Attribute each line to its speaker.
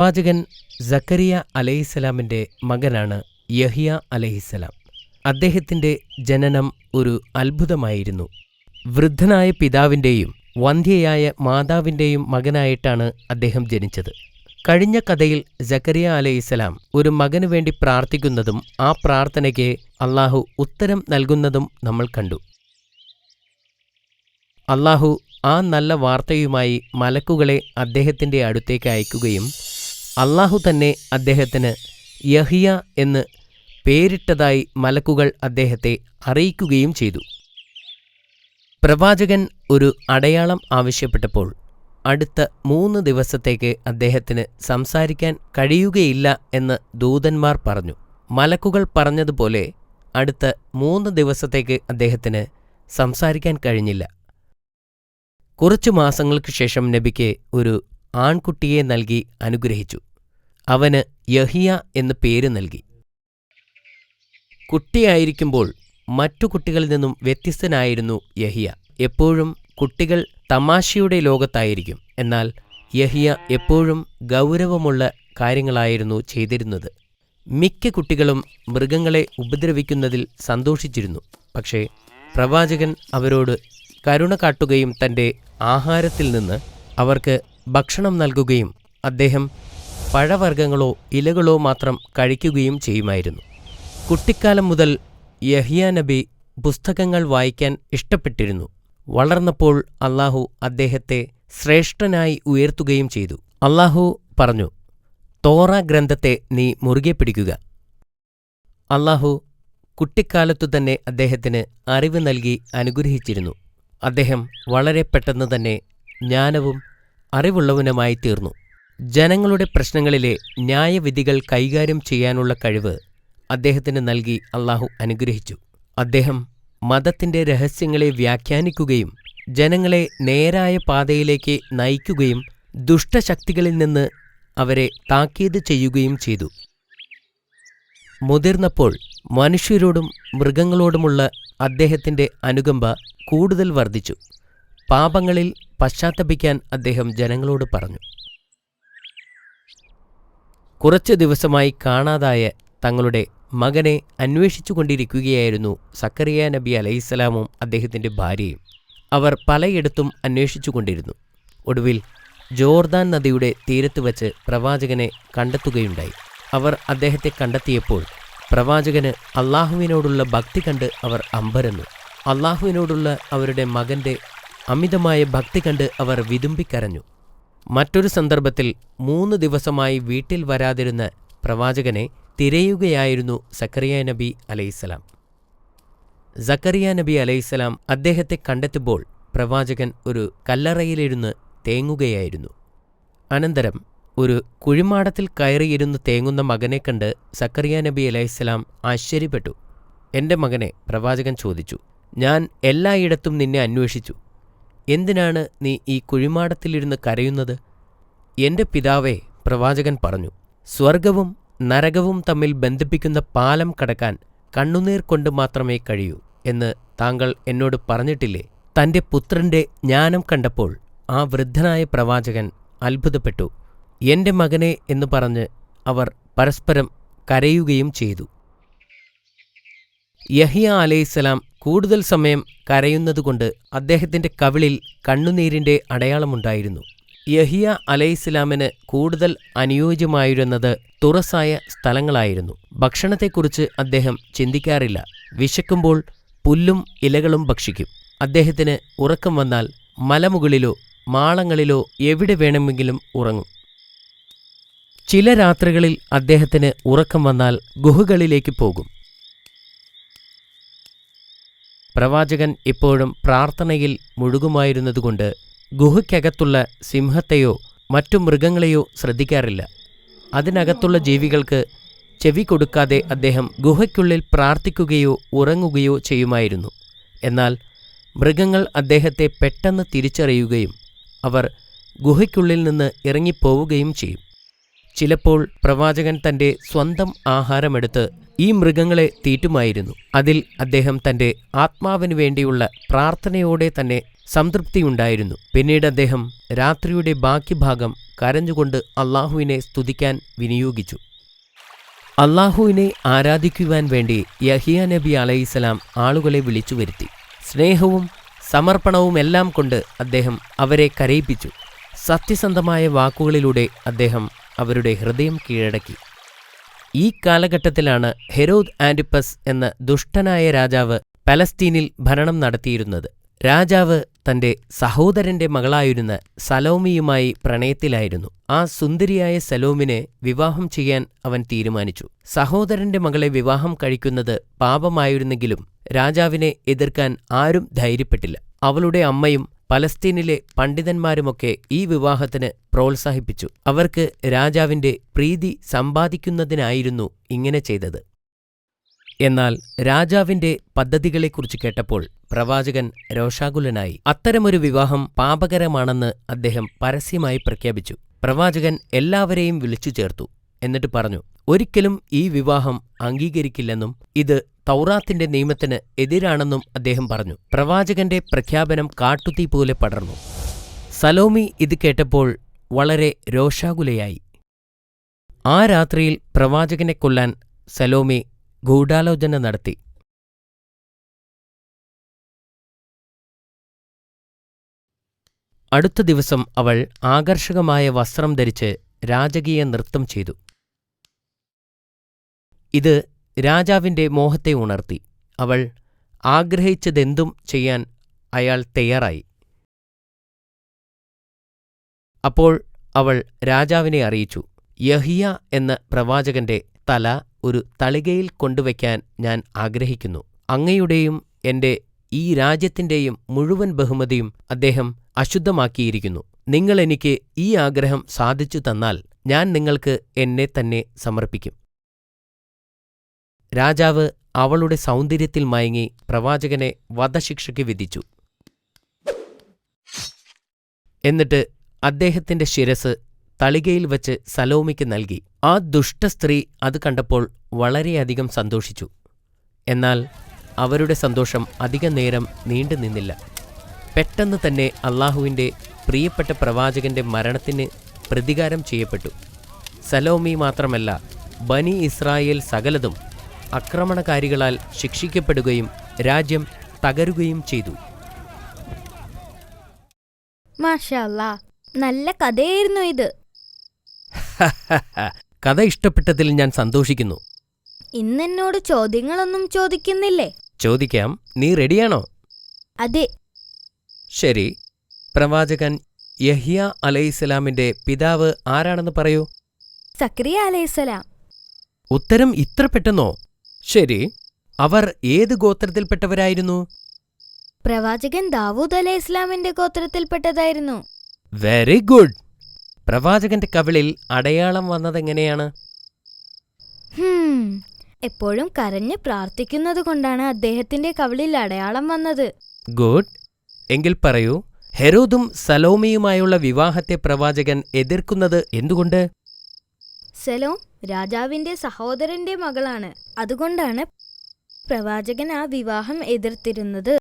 Speaker 1: പ്രവാചകൻ സക്കരിയ അലൈഹിസ്സലാമിൻ്റെ മകനാണ് യഹ്യ അലൈഹിസ്സലാം. അദ്ദേഹത്തിൻ്റെ ജനനം ഒരു അത്ഭുതമായിരുന്നു. വൃദ്ധനായ പിതാവിൻ്റെയും വന്ധ്യയായ മാതാവിൻ്റെയും മകനായിട്ടാണ് അദ്ദേഹം ജനിച്ചത്. കഴിഞ്ഞ കഥയിൽ സക്കരിയ അലൈഹിസ്സലാം ഒരു മകനു വേണ്ടി പ്രാർത്ഥിക്കുന്നതും ആ പ്രാർത്ഥനയ്ക്ക് അള്ളാഹു ഉത്തരം നൽകുന്നതും നമ്മൾ കണ്ടു. അള്ളാഹു ആ നല്ല വാർത്തയുമായി മലക്കുകളെ അദ്ദേഹത്തിൻ്റെ അടുത്തേക്ക് അയക്കുകയും അള്ളാഹു തന്നെ അദ്ദേഹത്തിന് യഹ്യ എന്ന് പേരിട്ടതായി മലക്കുകൾ അദ്ദേഹത്തെ അറിയിക്കുകയും ചെയ്തു. പ്രവാചകൻ ഒരു അടയാളം ആവശ്യപ്പെട്ടപ്പോൾ അടുത്ത 3 ദിവസത്തേക്ക് അദ്ദേഹത്തിന് സംസാരിക്കാൻ കഴിയുകയില്ല എന്ന് ദൂതന്മാർ പറഞ്ഞു. മലക്കുകൾ പറഞ്ഞതുപോലെ അടുത്ത 3 ദിവസത്തേക്ക് അദ്ദേഹത്തിന് സംസാരിക്കാൻ കഴിഞ്ഞില്ല. കുറച്ചു മാസങ്ങൾക്ക് ശേഷം നബിക്ക് ഒരു ആൺകുട്ടിയെ നൽകി അനുഗ്രഹിച്ചു. അവന് യഹ്യ എന്ന് പേര് നൽകി. കുട്ടിയായിരിക്കുമ്പോൾ മറ്റു കുട്ടികളിൽ നിന്നും വ്യത്യസ്തനായിരുന്നു യഹ്യ. എപ്പോഴും കുട്ടികൾ തമാശയുടെ ലോകത്തായിരിക്കും. എന്നാൽ യഹ്യ എപ്പോഴും ഗൗരവമുള്ള കാര്യങ്ങളായിരുന്നു ചെയ്തിരുന്നത്. മിക്ക കുട്ടികളും മൃഗങ്ങളെ ഉപദ്രവിക്കുന്നതിൽ സന്തോഷിച്ചിരുന്നു. പക്ഷേ പ്രവാചകൻ അവരോട് കരുണ കാട്ടുകയും തൻ്റെ ആഹാരത്തിൽ നിന്ന് അവർക്ക് ഭക്ഷണം നൽകുകയും അദ്ദേഹം പഴവർഗ്ഗങ്ങളോ ഇലകളോ മാത്രം കഴിക്കുകയും ചെയ്യുമായിരുന്നു. കുട്ടിക്കാലം മുതൽ യഹ്യ നബി പുസ്തകങ്ങൾ വായിക്കാൻ ഇഷ്ടപ്പെട്ടിരുന്നു. വളർന്നപ്പോൾ അള്ളാഹു അദ്ദേഹത്തെ ശ്രേഷ്ഠനായി ഉയർത്തുകയും ചെയ്തു. അള്ളാഹു പറഞ്ഞു, തോറ ഗ്രന്ഥത്തെ നീ മുറുകെ പിടിക്കുക. അള്ളാഹു കുട്ടിക്കാലത്തു തന്നെ അദ്ദേഹത്തിന് അറിവ് നൽകി അനുഗ്രഹിച്ചിരുന്നു. അദ്ദേഹം വളരെ പെട്ടെന്ന് തന്നെ ജ്ഞാനവും അറിവുള്ളവനുമായി തീർന്നു. ജനങ്ങളുടെ പ്രശ്നങ്ങളിലെ ന്യായവിധികൾ കൈകാര്യം ചെയ്യാനുള്ള കഴിവ് അദ്ദേഹത്തിന് നൽകി അള്ളാഹു അനുഗ്രഹിച്ചു. അദ്ദേഹം മതത്തിൻ്റെ രഹസ്യങ്ങളെ വ്യാഖ്യാനിക്കുകയും ജനങ്ങളെ നേരായ പാതയിലേക്ക് നയിക്കുകയും ദുഷ്ടശക്തികളിൽ നിന്ന് അവരെ താക്കീത് ചെയ്യുകയും ചെയ്തു. മുതിർന്നപ്പോൾ മനുഷ്യരോടും മൃഗങ്ങളോടുമുള്ള അദ്ദേഹത്തിൻ്റെ അനുകമ്പ കൂടുതൽ വർദ്ധിച്ചു. പാപങ്ങളിൽ പശ്ചാത്തപിക്കാൻ അദ്ദേഹം ജനങ്ങളോട് പറഞ്ഞു. കുറച്ച് ദിവസമായി കാണാതായ തങ്ങളുടെ മകനെ അന്വേഷിച്ചുകൊണ്ടിരിക്കുകയായിരുന്നു സക്കരിയ നബി അലൈഹിസ്സലാമും അദ്ദേഹത്തിൻ്റെ ഭാര്യയും. അവർ പലയിടത്തും അന്വേഷിച്ചുകൊണ്ടിരുന്നു. ഒടുവിൽ ജോർദാൻ നദിയുടെ തീരത്ത് വച്ച് പ്രവാചകനെ കണ്ടെത്തുകയുണ്ടായി. അവർ അദ്ദേഹത്തെ കണ്ടെത്തിയപ്പോൾ പ്രവാചകന് അള്ളാഹുവിനോടുള്ള ഭക്തി കണ്ട് അവർ അമ്പരന്നു. അള്ളാഹുവിനോടുള്ള അവരുടെ മകൻ്റെ അമിതമായ ഭക്തി കണ്ട് അവർ വിതുമ്പിക്കരഞ്ഞു. മറ്റൊരു സന്ദർഭത്തിൽ 3 ദിവസമായി വീട്ടിൽ വരാതിരുന്ന പ്രവാചകനെ തിരയുകയായിരുന്നു സക്കരിയ നബി അലൈഹിസ്സലാം. സക്കരിയ നബി അലൈഹിസ്സലാം അദ്ദേഹത്തെ കണ്ടെത്തുമ്പോൾ പ്രവാചകൻ ഒരു കല്ലറയിലിരുന്ന് തേങ്ങുകയായിരുന്നു. അനന്തരം ഒരു കുഴിമാടത്തിൽ കയറിയിരുന്ന് തേങ്ങുന്ന മകനെ കണ്ട് സക്കരിയ നബി അലൈഹിസ്സലാം ആശ്ചര്യപ്പെട്ടു. എൻ്റെ മകനെ, പ്രവാചകൻ ചോദിച്ചു, ഞാൻ എല്ലായിടത്തും നിന്നെ അന്വേഷിച്ചു. എന്തിനാണ് നീ ഈ കുഴിമാടത്തിലിരുന്ന് കരയുന്നത്? എൻ്റെ പിതാവേ, പ്രവാചകൻ പറഞ്ഞു, സ്വർഗവും നരകവും തമ്മിൽ ബന്ധിപ്പിക്കുന്ന പാലം കടക്കാൻ കണ്ണുനീർ കൊണ്ട് മാത്രമേ കഴിയൂ എന്ന് താങ്കൾ എന്നോട് പറഞ്ഞിട്ടില്ലേ? തൻ്റെ പുത്രൻ്റെ ജ്ഞാനം കണ്ടപ്പോൾ ആ വൃദ്ധനായ പ്രവാചകൻ അത്ഭുതപ്പെട്ടു. എൻ്റെ മകനെ എന്ന് പറഞ്ഞ് അവർ പരസ്പരം കരയുകയും ചെയ്തു. യഹ്യ അലൈഹിസ്സലാം കൂടുതൽ സമയം കരയുന്നതുകൊണ്ട് അദ്ദേഹത്തിൻ്റെ കവിളിൽ കണ്ണുനീരിൻ്റെ അടയാളമുണ്ടായിരുന്നു. യഹ്യ അലൈഹിസ്സലാമിന് കൂടുതൽ അനുയോജ്യമായിരുന്നത് തുറസായ സ്ഥലങ്ങളായിരുന്നു. ഭക്ഷണത്തെക്കുറിച്ച് അദ്ദേഹം ചിന്തിക്കാറില്ല. വിശക്കുമ്പോൾ പുല്ലും ഇലകളും ഭക്ഷിക്കും. അദ്ദേഹത്തിന് ഉറക്കം വന്നാൽ മലമുകളിലോ മാളങ്ങളിലോ എവിടെ വേണമെങ്കിലും ഉറങ്ങും. ചില രാത്രികളിൽ അദ്ദേഹത്തിന് ഉറക്കം വന്നാൽ ഗുഹകളിലേക്ക് പോകും. പ്രവാചകൻ ഇപ്പോഴും പ്രാർത്ഥനയിൽ മുഴുകുമായിരുന്നതുകൊണ്ട് ഗുഹയ്ക്കകത്തുള്ള സിംഹത്തെയോ മറ്റു മൃഗങ്ങളെയോ ശ്രദ്ധിക്കാറില്ല. അതിനകത്തുള്ള ജീവികൾക്ക് ചെവി കൊടുക്കാതെ അദ്ദേഹം ഗുഹയ്ക്കുള്ളിൽ പ്രാർത്ഥിക്കുകയോ ഉറങ്ങുകയോ ചെയ്യുമായിരുന്നു. എന്നാൽ മൃഗങ്ങൾ അദ്ദേഹത്തെ പെട്ടെന്ന് തിരിച്ചറിയുകയും അവർ ഗുഹയ്ക്കുള്ളിൽ നിന്ന് ഇറങ്ങിപ്പോവുകയും ചെയ്യും. ചിലപ്പോൾ പ്രവാചകൻ തൻ്റെ സ്വന്തം ആഹാരമെടുത്ത് ഈ മൃഗങ്ങളെ തീറ്റുമായിരുന്നു. അതിൽ അദ്ദേഹം തന്റെ ആത്മാവിനു വേണ്ടിയുള്ള പ്രാർത്ഥനയോടെ തന്നെ സംതൃപ്തിയുണ്ടായിരുന്നു. പിന്നീട് അദ്ദേഹം രാത്രിയുടെ ബാക്കി ഭാഗം കരഞ്ഞുകൊണ്ട് അള്ളാഹുവിനെ സ്തുതിക്കാൻ വിനിയോഗിച്ചു. അള്ളാഹുവിനെ ആരാധിക്കുവാൻ വേണ്ടി യഹിയ നബി അലൈഹിസ്സലാം ആളുകളെ വിളിച്ചു വരുത്തി. സ്നേഹവും സമർപ്പണവുമെല്ലാം കൊണ്ട് അദ്ദേഹം അവരെ കരയിപ്പിച്ചു. സത്യസന്ധമായ വാക്കുകളിലൂടെ അദ്ദേഹം അവരുടെ ഹൃദയം കീഴടക്കി. ഈ കാലഘട്ടത്തിലാണ് ഹെരോദ് ആന്റിപ്പസ് എന്ന ദുഷ്ടനായ രാജാവ് പലസ്തീനിൽ ഭരണം നടത്തിയിരുന്നത്. രാജാവ് തന്റെ സഹോദരന്റെ മകളായിരുന്ന സലോമിയുമായി പ്രണയത്തിലായിരുന്നു. ആ സുന്ദരിയായ സലോമിനെ വിവാഹം ചെയ്യാൻ അവൻ തീരുമാനിച്ചു. സഹോദരന്റെ മകളെ വിവാഹം കഴിക്കുന്നത് പാപമായിരുന്നെങ്കിലും രാജാവിനെ എതിർക്കാൻ ആരും ധൈര്യപ്പെട്ടില്ല. അവളുടെ അമ്മയും പലസ്തീനിലെ പണ്ഡിതന്മാരുമൊക്കെ ഈ വിവാഹത്തിന് പ്രോത്സാഹിപ്പിച്ചു. അവർക്ക് രാജാവിന്റെ പ്രീതി സമ്പാദിക്കുന്നതിനായിരുന്നു ഇങ്ങനെ ചെയ്തത്. എന്നാൽ രാജാവിന്റെ പദ്ധതികളെക്കുറിച്ച് കേട്ടപ്പോൾ പ്രവാചകൻ രോഷാകുലനായി. അത്തരമൊരു വിവാഹം പാപകരമാണെന്ന് അദ്ദേഹം പരസ്യമായി പ്രഖ്യാപിച്ചു. പ്രവാചകൻ എല്ലാവരെയും വിളിച്ചു ചേർത്തു. എന്നിട്ട് പറഞ്ഞു, ഒരിക്കലും ഈ വിവാഹം അംഗീകരിക്കില്ലെന്നും ഇത് തൗറാത്തിന്റെ നിയമത്തിന് എതിരാണെന്നും അദ്ദേഹം പറഞ്ഞു. പ്രവാചകന്റെ പ്രഖ്യാപനം കാട്ടുതീ പോലെ പടർന്നു. സലോമി ഇത് കേട്ടപ്പോൾ വളരെ രോഷാകുലയായി. ആ രാത്രിയിൽ പ്രവാചകനെ കൊല്ലാൻ സലോമി ഗൂഢാലോചന നടത്തി. അടുത്ത ദിവസം അവൾ ആകർഷകമായ വസ്ത്രം ധരിച്ച് രാജകീയ നൃത്തം ചെയ്തു. ഇത് രാജാവിന്റെ മോഹത്തെ ഉണർത്തി. അവൾ ആഗ്രഹിച്ചതെന്തും ചെയ്യാൻ അയാൾ തയ്യാറായി. അപ്പോൾ അവൾ രാജാവിനെ അറിയിച്ചു, യഹിയ എന്ന പ്രവാചകന്റെ തല ഒരു തളികയിൽ കൊണ്ടുവയ്ക്കാൻ ഞാൻ ആഗ്രഹിക്കുന്നു. അങ്ങയുടെയും എന്റെ ഈ രാജ്യത്തിന്റെയും മുഴുവൻ ബഹുമതിയും അദ്ദേഹം അശുദ്ധമാക്കിയിരിക്കുന്നു. നിങ്ങൾ എനിക്ക് ഈ ആഗ്രഹം സാധിച്ചു തന്നാൽ ഞാൻ നിങ്ങൾക്ക് എന്നെ തന്നെ സമർപ്പിക്കും. രാജാവ് അവളുടെ സൗന്ദര്യത്തിൽ മയങ്ങി പ്രവാചകനെ വധശിക്ഷയ്ക്ക് വിധിച്ചു. എന്നിട്ട് അദ്ദേഹത്തിന്റെ ശിരസ് തളികയിൽ വച്ച് സലോമിക്ക് നൽകി. ആ ദുഷ്ടസ്ത്രീ അത് കണ്ടപ്പോൾ വളരെയധികം സന്തോഷിച്ചു. എന്നാൽ അവരുടെ സന്തോഷം അധികനേരം നീണ്ടുനിന്നില്ല. പെട്ടെന്ന് തന്നെ അള്ളാഹുവിന്റെ പ്രിയപ്പെട്ട പ്രവാചകന്റെ മരണത്തിന് പ്രതികാരം ചെയ്യപ്പെട്ടു. സലോമി മാത്രമല്ല, ബനി ഇസ്രായേൽ സകലതും ആക്രമണകാരികളാൽ ശിക്ഷിക്കപ്പെടുകയും രാജ്യം തകരുകയും ചെയ്തു.
Speaker 2: മാഷാ അല്ലാ, നല്ല കഥയായിരുന്നു ഇത്.
Speaker 1: കഥ ഇഷ്ടപ്പെട്ടതിൽ ഞാൻ സന്തോഷിക്കുന്നു.
Speaker 2: ഇന്നെന്നോട് ചോദ്യങ്ങളൊന്നും ചോദിക്കുന്നില്ലേ?
Speaker 1: ചോദിക്കാം. നീ റെഡിയാണോ?
Speaker 2: അതെ.
Speaker 1: ശരി. പ്രവാചകൻ യഹ്യ അലൈഹിസ്സലാമിന്റെ പിതാവ് ആരാണെന്ന് പറയൂ.
Speaker 2: സക്രിയ അലൈഹിസ്സലാം.
Speaker 1: ഉത്തരം ഇത്ര പെട്ടെന്നോ? ശരി. അവർ ഏത് ഗോത്രത്തിൽപ്പെട്ടവരായിരുന്നു?
Speaker 2: പ്രവാചകൻ ദാവൂദ് അലൈഹിസ്സലാമിന്റെ ഗോത്രത്തിൽപ്പെട്ടതായിരുന്നു.
Speaker 1: Very good. പ്രവാചകന്റെ കവിളിൽ അടയാളം വന്നതെങ്ങനെയാണ്?
Speaker 2: എപ്പോഴും കരഞ്ഞ് പ്രാർത്ഥിക്കുന്നതുകൊണ്ടാണ് അദ്ദേഹത്തിന്റെ കവിളിൽ അടയാളം വന്നത്.
Speaker 1: ഗുഡ്. എങ്കിൽ പറയൂ, ഹെരോദും സലോമിയുമായുള്ള വിവാഹത്തെ പ്രവാചകൻ എതിർക്കുന്നത് എന്തുകൊണ്ട്?
Speaker 2: സലോം രാജാവിന്റെ സഹോദരന്റെ മകളാണ്. അതുകൊണ്ടാണ് പ്രവാചകൻ ആ വിവാഹം എതിർത്തിരുന്നത്.